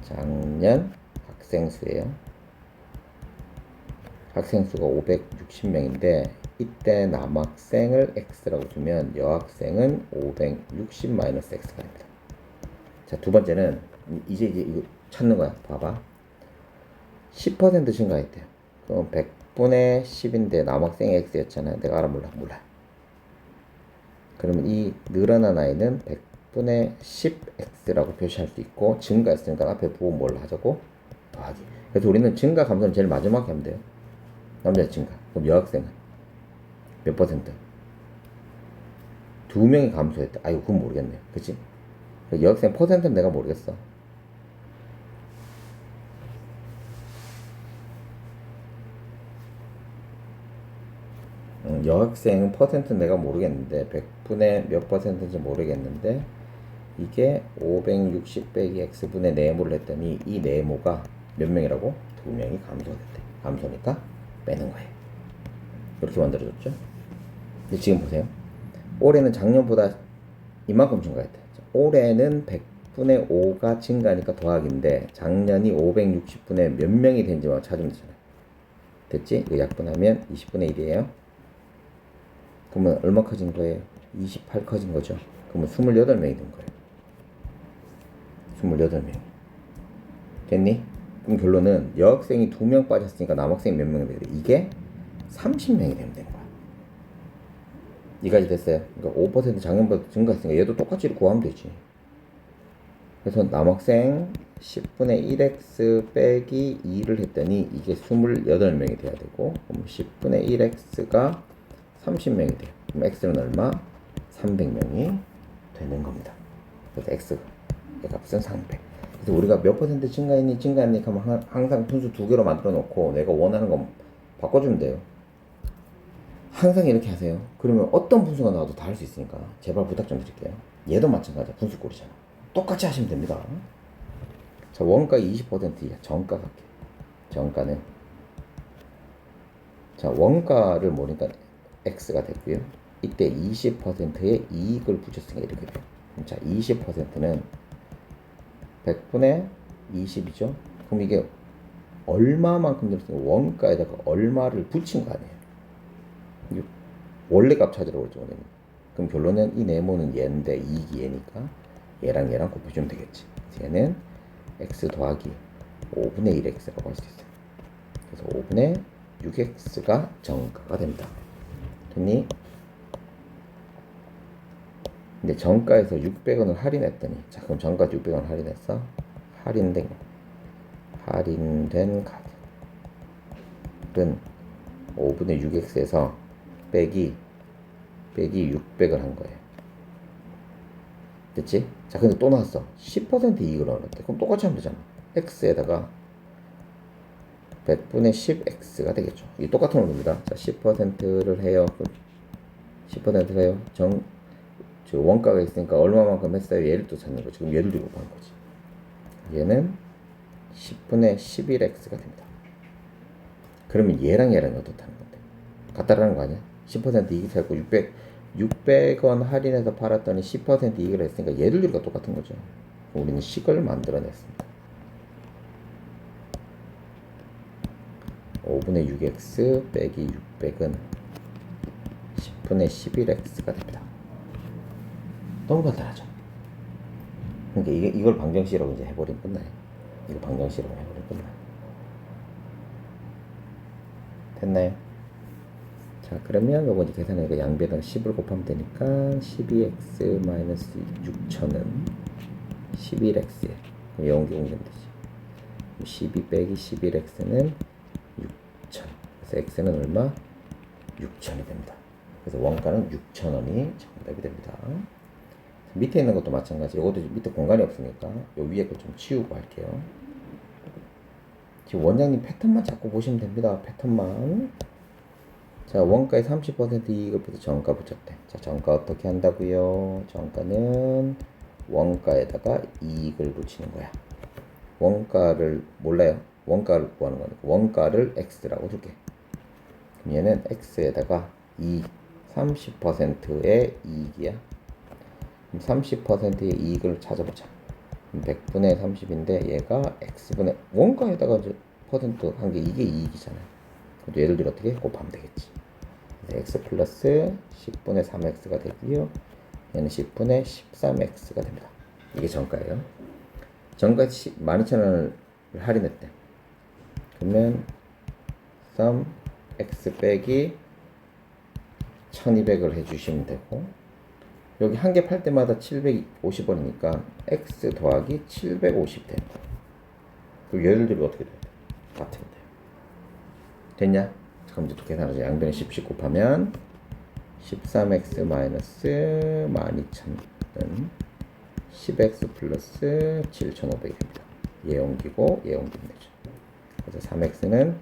작년 학생 수예요. 학생 수가 560명인데 이때 남학생을 x라고 두면 여학생은 560 마이너스 x가 됩니다. 자, 두 번째는 이제 이거 찾는 거야. 봐봐. 10% 증가했대요. 그럼 100분의 10인데 남학생이 x였잖아. 내가 알아? 몰라? 그러면 이 늘어난 아이는 100분의 10x라고 표시할 수 있고, 증가했으니까 앞에 부호 뭘 하자고? 더하기. 그래서 우리는 증가 감소는 제일 마지막에 하면 돼요. 남자 증가. 그럼 여학생은 몇 퍼센트? 2명이 감소했다. 아이고, 그건 모르겠네요. 그치? 여학생 퍼센트는 내가 모르겠어. 여학생 퍼센트는 내가 모르겠는데 100분의 몇 퍼센트인지 모르겠는데 이게 560 빼기 x분의 네모를 했더니 이 네모가 몇 명이라고? 2명이 감소됐대. 감소니까 빼는 거예요. 이렇게 만들어졌죠. 근데 지금 보세요. 올해는 작년보다 이만큼 증가했대. 올해는 100분의 5가 증가하니까 더하기인데 작년이 560분의 몇 명이 된지만 찾으면 되잖아요. 됐지? 이거 약분하면 20분의 1이에요. 그러면 얼마 커진 거예요? 28 커진 거죠. 그러면 28명이 된 거예요. 28명. 됐니? 그럼 결론은 여학생이 2명 빠졌으니까 남학생이 몇 명이 되겠다. 이게 30명이 되면 된 거야. 이까지 됐어요. 그러니까 5% 작년보다 증가했으니까 얘도 똑같이 구하면 되지. 그래서 남학생 10분의 1x 빼기 2를 했더니 이게 28명이 돼야 되고, 그럼 10분의 1x가 30명이 돼요. 그럼 x는 얼마? 300명이 되는 겁니다. 그래서 x의 값은 300. 그래서 우리가 몇 퍼센트 증가했니 증가했니 하면 항상 분수 두 개로 만들어 놓고 내가 원하는 거 바꿔주면 돼요. 항상 이렇게 하세요. 그러면 어떤 분수가 나와도 다 할 수 있으니까 제발 부탁 좀 드릴게요. 얘도 마찬가지야. 분수 꼴이잖아. 똑같이 하시면 됩니다. 자, 원가 20%야. 정가 갈게. 정가는, 자, 원가를 모르니까 x가 됐고요. 이때 20%의 이익을 붙였으니까 이렇게 돼요. 자, 20%는 100분의 20이죠. 그럼 이게 얼마만큼 들었으니까 원가에다가 얼마를 붙인 거 아니에요. 원래 값 찾으라고 그랬죠. 그럼 결론은 이 네모는 얘인데 이익이 얘니까 얘랑 얘랑 곱해주면 되겠지. 얘는 x 더하기 5분의 1x라고 할 수 있어요. 그래서 5분의 6x가 정가가 됩니다. 됐니? 근데 정가에서 600원을 할인했더니, 자, 그럼 정가 600원 할인했어. 할인된 가격은 5분의 6x에서 빼기 600을 한 거예요. 됐지? 자, 근데 또 나왔어. 10% 이익을 얻었대. 그럼 똑같이 하면 되잖아. x에다가 100분의 10x가 되겠죠. 이 똑같은 원리입니다. 자, 10%를 해요. 10%를 해요. 저 원가가 있으니까 얼마만큼 했어요? 얘를 또 찾는 거지. 그럼 얘를 곱하는 거지. 얘는 10분의 11x가 됩니다. 그러면 얘랑 어떻다는 건데? 같다라는 거 아니야? 10% 이익이 살고 600원 할인해서 팔았더니 10% 이익을 했으니까 얘들과 똑같은 거죠. 우리는 식을 만들어냈습니다. 5분의 6x 빼기 600은 10분의 11x가 됩니다. 너무 간단하죠. 그러니까 이걸 방정식으로 이제 해버리면 끝나요. 이거 방정식으로 해버리면 끝나요. 됐나요? 자, 그러면 요거 이제 계산하니까 양배에다가 10을 곱하면 되니까 12x 마이너스 6천은 11x에 그럼 0 옮기면 되지. 12 빼기 11x는 6천. 그래서 x는 얼마? 6천이 됩니다. 그래서 원가는 6,000원이 정답이 됩니다. 밑에 있는 것도 마찬가지. 이것도 밑에 공간이 없으니까 요 위에 거 좀 치우고 할게요. 지금 원장님 패턴만 자꾸 보시면 됩니다. 패턴만. 자, 원가의 30% 이익을 부터 정가 붙였대. 자, 정가 어떻게 한다고요? 정가는 원가에다가 이익을 붙이는 거야. 원가를 몰라요. 원가를 구하는 거니까 원가를 x라고 줄게. 그럼 얘는 x에다가 30%의 이익이야. 그럼 30%의 이익을 찾아보자. 100분의 30인데 얘가 x분의 원가에다가 이제 퍼센트 한 게 이게 이익이잖아. 그래도 예를 들어 어떻게 곱하면 되겠지. x 플러스 10분의 3x가 되고요. 얘는 10분의 13x가 됩니다. 이게 정가예요. 정가 12,000원을 할인했대. 그러면 sum x 빼기 1200을 해주시면 되고, 여기 한 개 팔 때마다 750원이니까 x 더하기 750 되는 거야. 그럼 예를 들어 어떻게 돼? 같은데. 됐냐? 그럼 이제 또 계산하자. 양변에 10씩 곱하면 13x 마이너스 12,000은 10x 플러스 7,500이 됩니다. 얘 옮기고 얘 옮기면 되죠. 그래서 3x는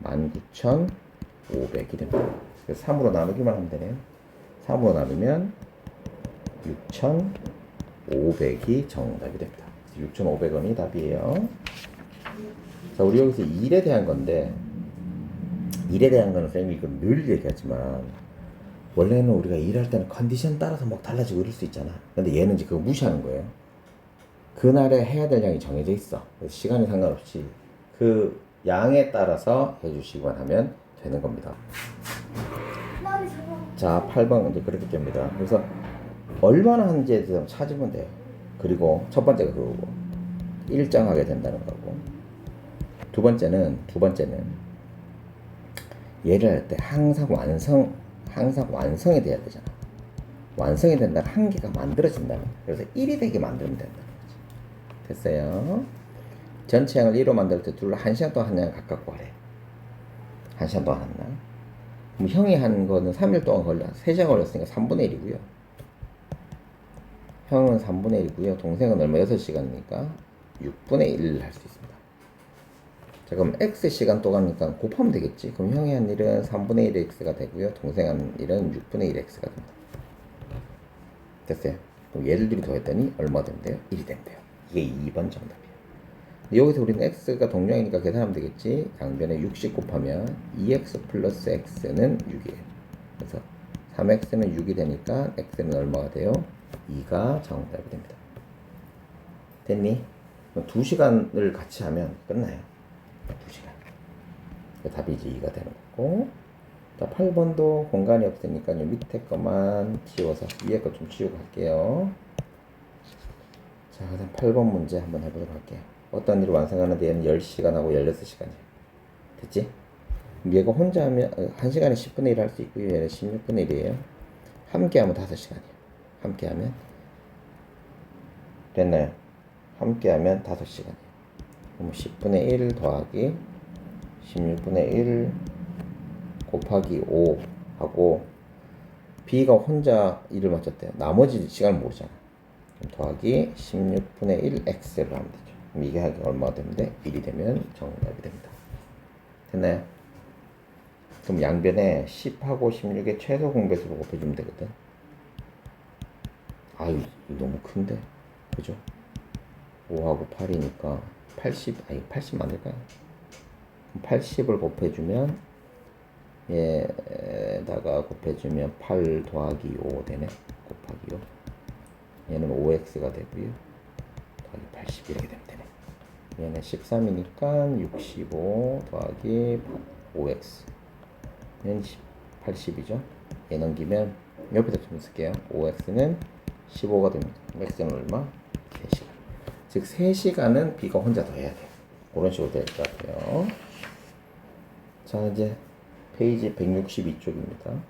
19,500이 됩니다. 그래서 3으로 나누기만 하면 되네요. 3으로 나누면 6,500이 정답이 됩니다. 6,500원이 답이에요. 자, 우리 여기서 일에 대한 건데, 일에 대한 거는 쌤이 이건 늘 얘기하지만, 원래는 우리가 일할 때는 컨디션 따라서 막 달라지고 이럴 수 있잖아. 근데 얘는 이제 그거 무시하는 거예요. 그날에 해야 될 양이 정해져 있어. 그래서 시간이 상관없이 그 양에 따라서 해주시기만 하면 되는 겁니다. 자, 8번 이제 그렇게 됩니다. 그래서 얼마나 하는지에 대해서 찾으면 돼요. 그리고 첫 번째가 그거고, 일정하게 된다는 거고, 두 번째는 얘를 할 때 항상 완성이 돼야 되잖아. 완성이 된다면 한 개가 만들어진다는 거야. 그래서 1이 되게 만들면 된다는 거지. 됐어요? 전체 양을 1로 만들 때 둘러 1시간 동안 한 양 가깝고 하래. 1시간 동안 한 양. 그럼 형이 한 거는 3일 동안 3시간 걸렸으니까 3분의 1이고요. 형은 3분의 1이고요. 동생은 얼마? 6시간이니까 6분의 1을 할 수 있습니다. 자, 그럼 x 시간 동안이니까 곱하면 되겠지. 그럼 형이 한 일은 3분의 1 x가 되고요. 동생이 한 일은 6분의 1 x가 됩니다. 됐어요? 그럼 얘를 둘이 더했더니 얼마 된대요? 1이 된대요. 이게 2번 정답이에요. 여기서 우리는 x가 동량이니까 계산하면 되겠지. 양변에 60 곱하면 2x 플러스 x는 6이에요. 그래서 3x는 6이 되니까 x는 얼마가 돼요? 2가 정답이 됩니다. 됐니? 2시간을 같이 하면 끝나요. 2시간. 답이 이제 2가 되는 거고. 자, 8번도 공간이 없으니까 밑에 것만 지워서 위에 거 좀 지우고 할게요. 자, 그다음 8번 문제 한번 해보도록 할게요. 어떤 일을 완성하는데 얘는 10시간하고 16시간이에요. 됐지? 얘가 혼자 하면 1시간에 10분의 1 할 수 있고요. 얘는 16분의 1이에요. 함께 하면 5시간이에요. 함께 하면 됐나요? 함께 하면 5시간이에요. 그럼 10분의 1 더하기 16분의 1 곱하기 5 하고, B가 혼자 일을 마쳤대요. 나머지 시간을 모르잖아. 그럼 더하기 16분의 1 X를 하면 되죠. 그럼 이게 하기 얼마가 되는데 1이 되면 정답이 됩니다. 됐나요? 그럼 양변에 10하고 16의 최소 공배수로 곱해주면 되거든. 아유, 이거 너무 큰데? 그죠? 5하고 8이니까 80 맞을까요? 80을 곱해주면, 얘다가 곱해주면 8 더하기 5 되네. 곱하기 5. 얘는 5x가 되고요. 더하기 80 이렇게 되면 되네. 얘는 13이니까 65 더하기 5x. 얘는 80이죠. 얘 넘기면 옆에다 좀 쓸게요. 5x는 15가 됩니다. x는 얼마? 3시간. 즉 3시간은 B가 혼자 더 해야 돼요. 그런 식으로 될 것 같아요. 자, 이제 페이지 162쪽입니다.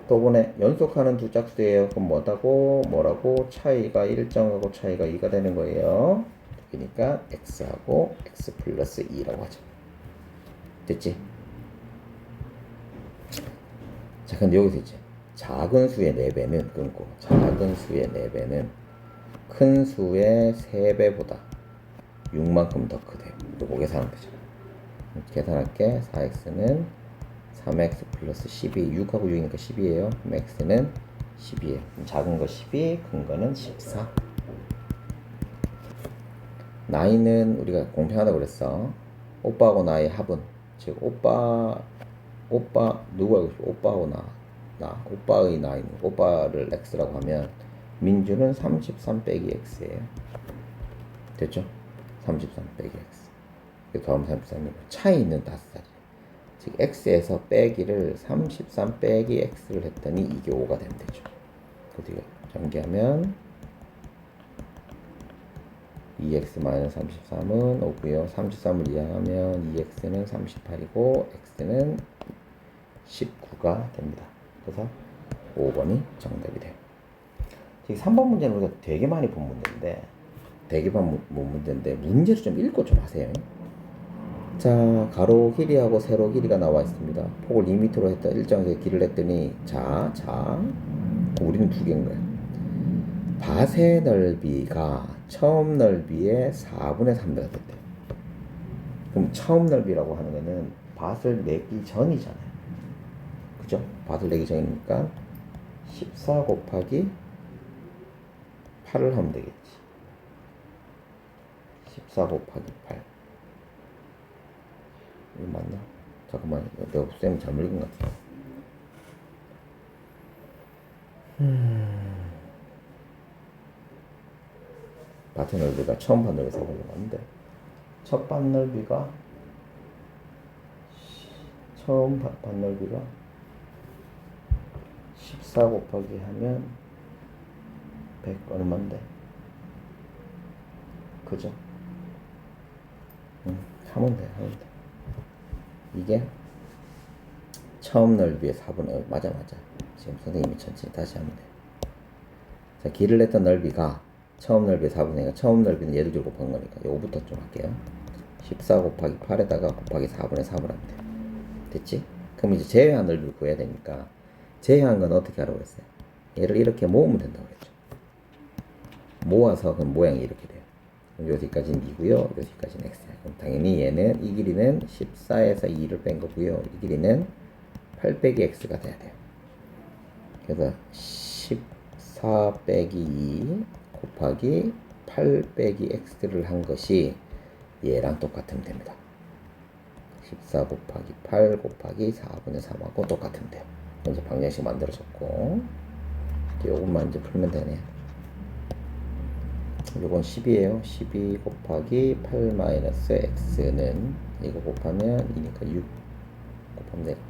또 보네. 연속하는 두 짝수예요. 그럼 뭐라고? 차이가 1정하고 차이가 2가 되는 거예요. 그러니까 x하고 x 플러스 2라고 하죠. 됐지? 자, 근데 여기서 이제 작은 수의 4배는 끊고, 작은 수의 4배는 큰 수의 3배보다 6만큼 더 크대요. 이거 계산하면 되죠. 계산할게. 4x는 3x 플러스 12, 6하고 6이니까 10이에요. 그럼 x는 12에요. 작은 거 12, 큰 거는 14. 나이는 우리가 공평하다고 그랬어. 오빠하고 나의 합은, 즉 오빠 누구 알고 싶어? 오빠하고 나 오빠의 나이는, 오빠를 x라고 하면 민주는 33 빼기 x예요. 됐죠? 33 빼기 x. 그 다음 33이고 차이는 5살이에요. 즉 x에서 빼기를 33 빼기 x를 했더니 이게 5가 되면 되죠. 어떻게 전개하면 2x-33은 5고요. 33을 이항하면 2x는 38이고 x는 19가 됩니다. 그래서 5번이 정답이 돼요. 지금 3번 문제는 우리가 되게 많이 본 문제인데, 문제를 좀 읽고 좀 하세요. 자, 가로 길이하고 세로 길이가 나와 있습니다. 폭을 2m로 했다. 일정하게 길을 했더니 자, 우리는 두 개인 거야. 밭의 넓이가 처음 넓이의 4분의 3배가 됐대요. 그럼 처음 넓이라고 하는 거는 밭을 내기 전이잖아요. 그죠? 밭을 내기 전이니까 14 곱하기 8을 하면 되겠지. 14 곱하기 8. 이거 맞나? 잠깐만, 내가 쌤이 잘못 읽은 것 같아. 밭의 넓이가 처음 밭 넓이 4분의 맞는데, 첫 밭 넓이가 처음 밭 넓이가 14 곱하기 하면 100 얼만데? 그죠? 하면 돼. 이게 처음 넓이의 4분의 맞아. 지금 선생님이 천천히 다시 하면 돼. 자, 길을 냈던 넓이가 처음 넓이의 4분의 1, 처음 넓이는 얘를 들고 본 거니까 요거부터 좀 할게요. 14 곱하기 8에다가 곱하기 4분의 3을 하면 돼. 됐지? 그럼 이제 제외한 넓이를 구해야 되니까, 제외한 건 어떻게 하라고 했어요? 얘를 이렇게 모으면 된다고 그랬죠. 모아서 그럼 모양이 이렇게 돼요. 여기까지는 2고요. 여기까지는 x야. 그럼 당연히 얘는 이 길이는 14에서 2를 뺀 거고요. 이 길이는 8 빼기 x가 돼야 돼요. 그래서 14 빼기 2 곱하기 8 빼기 x를 한 것이 얘랑 똑같으면 됩니다. 14 곱하기 8 곱하기 4분의 3하고 똑같으면 돼요. 먼저 방정식 만들어졌고, 요것만 이제 풀면 되네. 요건 10이에요. 12 곱하기 8 마이너스 x는 이거 곱하면 2니까 6 곱하면 내가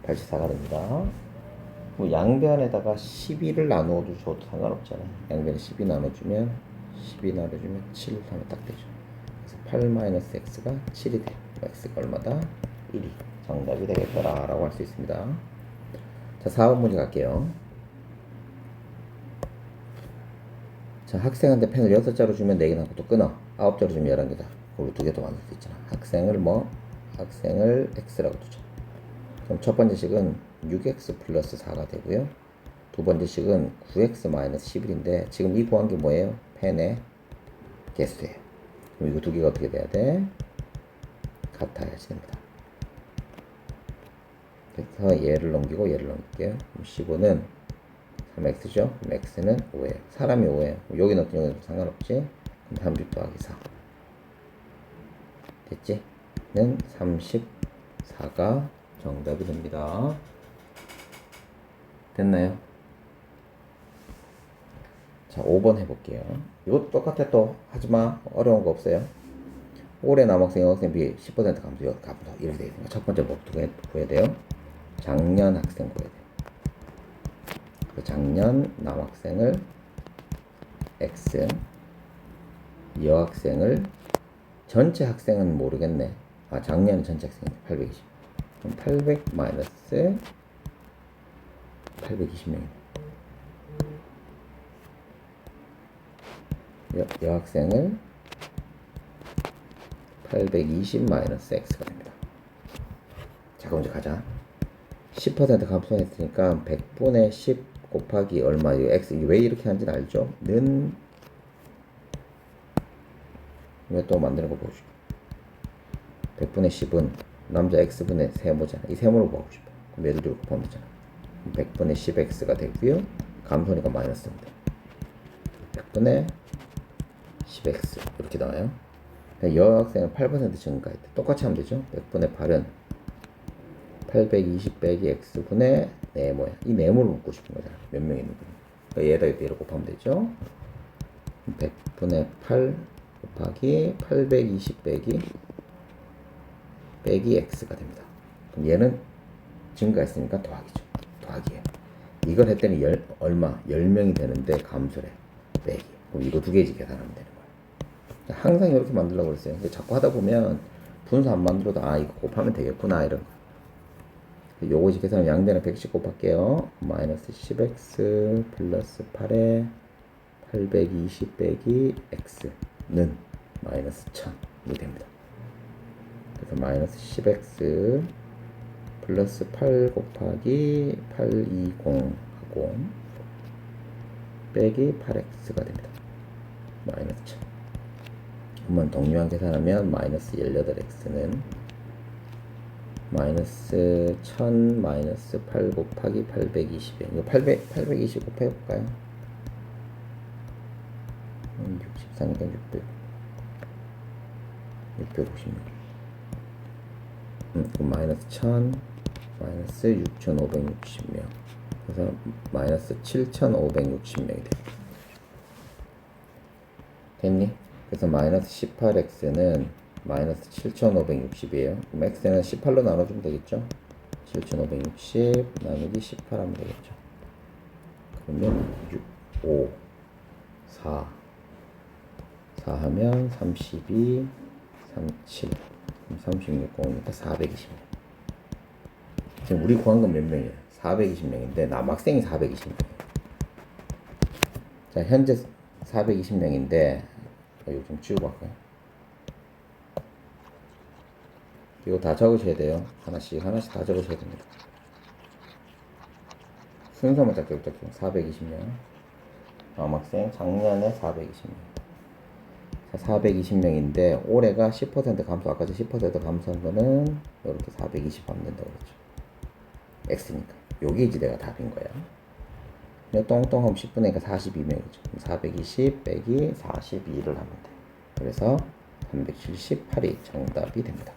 84가 됩니다. 뭐 양변에다가 12를 나누어 줘도 상관없잖아요. 양변에 12 나눠주면 7 하면 딱 되죠. 그래서 8 마이너스 x가 7이 돼요. x가 얼마다? 1이 정답이 되겠더라 라고 할 수 있습니다. 자, 4번 문제 갈게요. 자, 학생한테 펜을 6자루 주면 4개 남고 또 끊어. 9자루 주면 11개다. 그걸로 2개 더 만들 수 있잖아. 학생을 x라고 두죠. 그럼 첫 번째 식은 6x 플러스 4가 되고요. 두 번째 식은 9x 마이너스 11인데, 지금 이 구한 게 뭐예요? 펜의 개수예요. 그럼 이거 두 개가 어떻게 돼야 돼? 같아야지 됩니다. 그래서 얘를 넘기고 얘를 넘길게요. 15는 3x죠? 그럼 x는 5예요. 사람이 5예요. 여기 넣든 여기 넣든 상관없지? 그럼 30 더하기 4. 됐지? 는 34가 정답이 됩니다. 됐나요? 자, 5번 해볼게요. 이것도 똑같아. 또 하지마. 어려운 거 없어요. 올해 남학생 여학생 비해 10% 감소 이렇게 되어 있습니다. 첫 번째 뭐부터 구해야 돼요? 작년 학생 구해야 돼요. 그 작년 남학생을 x, 여학생을, 전체 학생은 모르겠네. 작년 전체 학생이 820. 그럼 800 마이너스 820명이네. 여학생을 820 마이너스 x가 됩니다. 자, 그럼 이제 가자. 10% 감소했으니까 100분의 10 곱하기 얼마, 이 x, 왜 이렇게 하는지는 알죠? 는, 이거 또 만드는 거 보여줄게. 100분의 10은 남자 x분의 세모잖아. 이 세모를 구하고 싶어. 그럼 얘를 들고 곱하면 되잖아. 100분의 10x가 되고요. 감소니까 마이너스입니다. 100분의 10x 이렇게 나와요. 여학생은 8% 증가했대. 똑같이 하면 되죠. 100분의 8은 820 빼기 x분의 네모야. 이 네모를 묻고 싶은 거잖아. 몇 명 있는 거야. 그러니까 얘에다 얘를 곱하면 되죠. 100분의 8 곱하기 820 빼기 x가 됩니다. 그럼 얘는 증가했으니까 더하기죠. 더하기에 이걸 했더니 얼마? 10명이 되는데 감소래. 빼기. 그럼 이거 두 개지 계산하면 되는 거야. 항상 이렇게 만들려고 그랬어요. 근데 자꾸 하다 보면 분수 안 만들어도 이거 곱하면 되겠구나 이런 거. 요거 이제 계산하면 양변에 110 곱할게요. 마이너스 10x 플러스 8에 820 빼기 x는 마이너스 1000이 됩니다. 그래서 마이너스 10x 플러스 8 곱하기 820하고 빼기 8x가 됩니다. 마이너스 1000. 한번 동류한 계산하면 마이너스 18x는 마이너스 1000 마이너스 8 곱하기 820에 이거 820 곱해볼까요? 64니까 656 그럼 마이너스 1000 마이너스 6560명 그래서 마이너스 7560명이 됩니다. 됐니? 그래서 마이너스 18x는 마이너스 7560이에요. 그럼 x는 18로 나눠주면 되겠죠? 7560 나누기 18 하면 되겠죠. 그러면 6, 5, 4 하면 32, 37 36, 0이니까 420명. 지금 우리 구한 건 몇 명이에요? 420명인데 남학생이 420명이에요. 자, 현재 420명인데 이거 좀 지우고 할까요? 이거 다 적으셔야 돼요. 하나씩 다 적으셔야 됩니다. 순서만 짝짝짝 420명. 남학생 작년에 420명. 420명인데 올해가 10% 감소. 아까 저 10% 감소한 거는 이렇게 420 하면 된다고 그랬죠. x니까 요게 이제 내가 답인 거야. 똥똥하면 10분의 42명이죠. 420 빼기 42를 하면 돼. 그래서 378이 정답이 됩니다.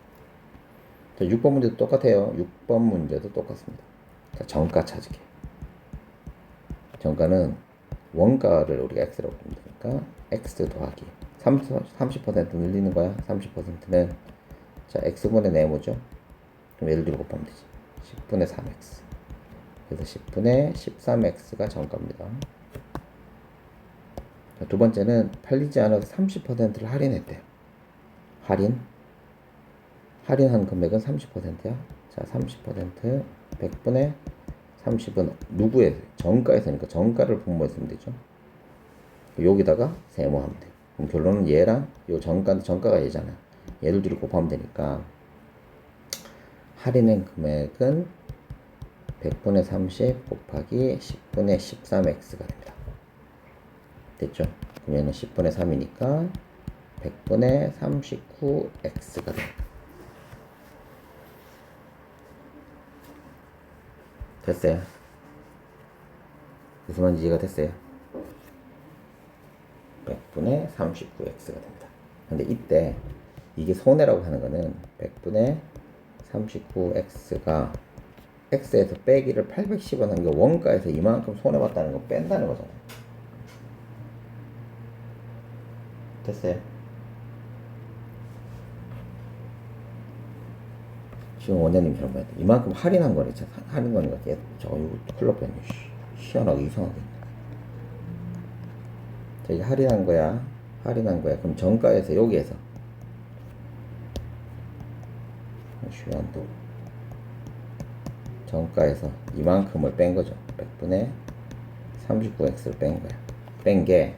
자, 6번 문제도 똑같아요. 6번 문제도 똑같습니다. 자, 정가 찾으기. 정가는 원가를 우리가 x라고 보면 되니까 x 더하기 30% 늘리는 거야. 30%는 자 x분의 네모죠. 그럼 예를 들어 곱하면 되지. 10분의 3x. 그래서 10분의 13x가 정가입니다. 자, 두 번째는 팔리지 않아서 30%를 할인했대요. 할인한 금액은 30%야. 자, 30% 100분의 30은 누구의 정가에서니까 정가를 분모했으면 되죠. 여기다가 세모하면 돼. 그럼 결론은 얘랑 요 정가가 얘잖아. 얘를 둘이 곱하면 되니까 할인한 금액은 100분의 30 곱하기 10분의 13x가 됩니다. 됐죠? 그럼 얘는 10분의 3이니까 100분의 39x가 됩니다. 됐어요? 무슨 말인지 이해가 됐어요? 100분의 39x가 됩니다. 근데 이때 이게 손해라고 하는 거는 100분의 39x가 x에서 빼기를 810원 한 게 원가에서 이만큼 손해봤다는 거 뺀다는 거잖아요. 됐어요? 지금 원장님 저런 거야. 이만큼 할인한 거네. 할인 거니까 저거 이거 큰일 날 뻔했네. 희한하게 이상하게. 자, 이게 할인한 거야. 그럼 정가에서 여기에서 시간도 정가에서 이만큼을 뺀 거죠. 100분의 39x를 뺀 거야. 뺀 게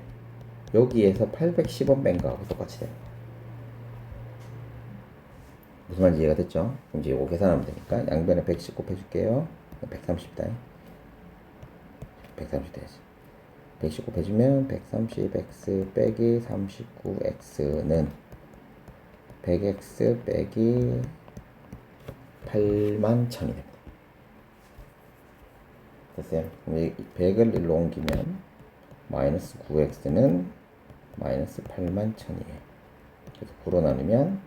여기에서 810원 뺀 거하고 똑같이 돼요. 무슨 말인지 이해가 됐죠? 그럼 이제 이거 계산하면 되니까 양변에 110 곱해줄게요. 130다. 130 돼야지. 110 곱해주면 130x 빼기 39x는 100x 빼기 81,000이 됩니다. 됐어요? 그럼 이 100을 일로 옮기면 마이너스 9x는 마이너스 81,000이에요. 그래서 9로 나누면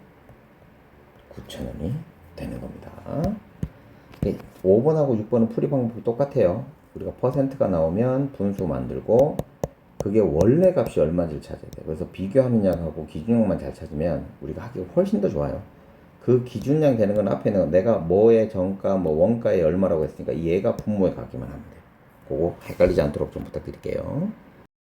9,000원이 되는 겁니다. 5번하고 6번은 풀이 방법이 똑같아요. 우리가 퍼센트가 나오면 분수 만들고 그게 원래 값이 얼마인지를 찾아야 돼요. 그래서 비교하느냐하고 기준량만 잘 찾으면 우리가 하기가 훨씬 더 좋아요. 그 기준량 되는 건 앞에는 내가 뭐의 정가, 뭐 원가에 얼마라고 했으니까 얘가 분모에 가기만 하면 돼요. 그거 헷갈리지 않도록 좀 부탁드릴게요.